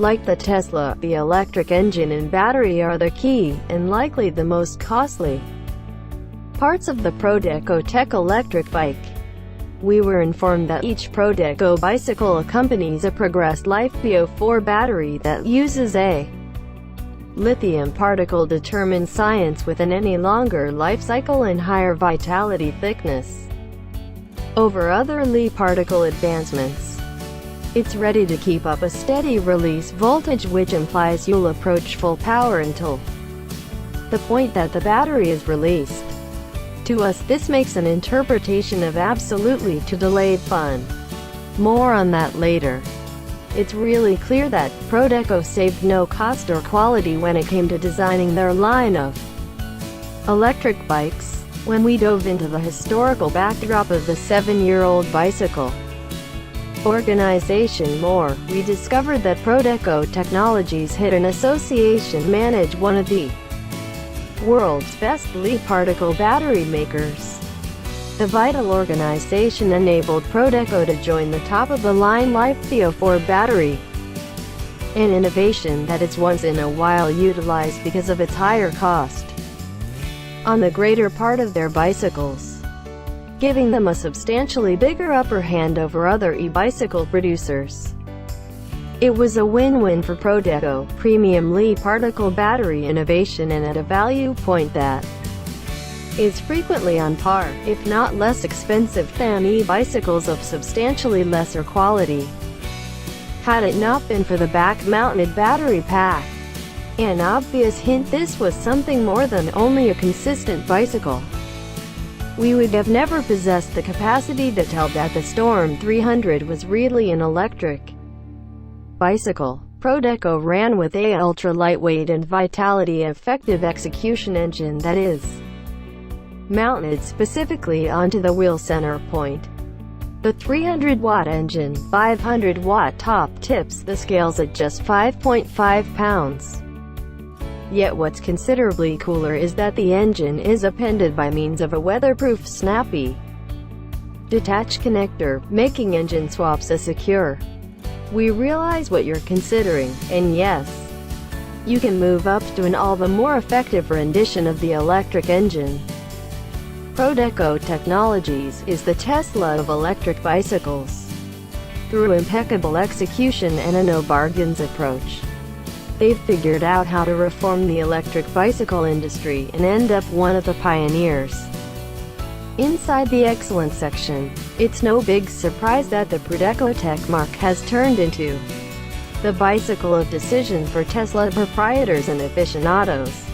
Like the Tesla, the electric engine and battery are the key, and likely the most costly, parts of the Prodeco Tech electric bike. We were informed that each Prodeco bicycle accompanies a progressed Lithium-4 battery that uses a lithium-particle determined science with an any longer life cycle and higher vitality thickness over other Li-particle advancements. It's ready to keep up a steady release voltage, which implies you'll approach full power until the point that the battery is released. To us, this makes an interpretation of absolutely too delayed fun. More on that later. It's really clear that Prodeco saved no cost or quality when it came to designing their line of electric bikes. When we dove into the historical backdrop of the 7-year-old bicycle organization more, we discovered that Prodeco Technologies Hidden Association managed one of the world's best Li-particle battery makers. The vital organization enabled Prodeco to join the top-of-the-line Lithium-4 battery, an innovation that is once in a while utilized because of its higher cost on the greater part of their bicycles, giving them a substantially bigger upper hand over other e-bicycle producers. It was a win-win for Prodeco, premium Li-particle battery innovation, and at a value point that is frequently on par, if not less expensive than e-bicycles of substantially lesser quality. Had it not been for the back-mounted battery pack, an obvious hint this was something more than only a consistent bicycle, we would have never possessed the capacity to tell that the Storm 300 was really an electric bicycle. Prodeco ran with a ultra-lightweight and vitality-effective execution engine that is mounted specifically onto the wheel center point. The 300-watt engine, 500-watt top, tips the scales at just 5.5 pounds. Yet what's considerably cooler is that the engine is appended by means of a weatherproof snappy detach connector, making engine swaps a secure. We realize what you're considering, and yes, you can move up to an all the more effective rendition of the electric engine. Prodeco Technologies is the Tesla of electric bicycles. Through impeccable execution and a no-bargains approach, they've figured out how to reform the electric bicycle industry and end up one of the pioneers. Inside the excellence section, it's no big surprise that the Prodeco Tech mark has turned into the bicycle of decision for Tesla proprietors and aficionados.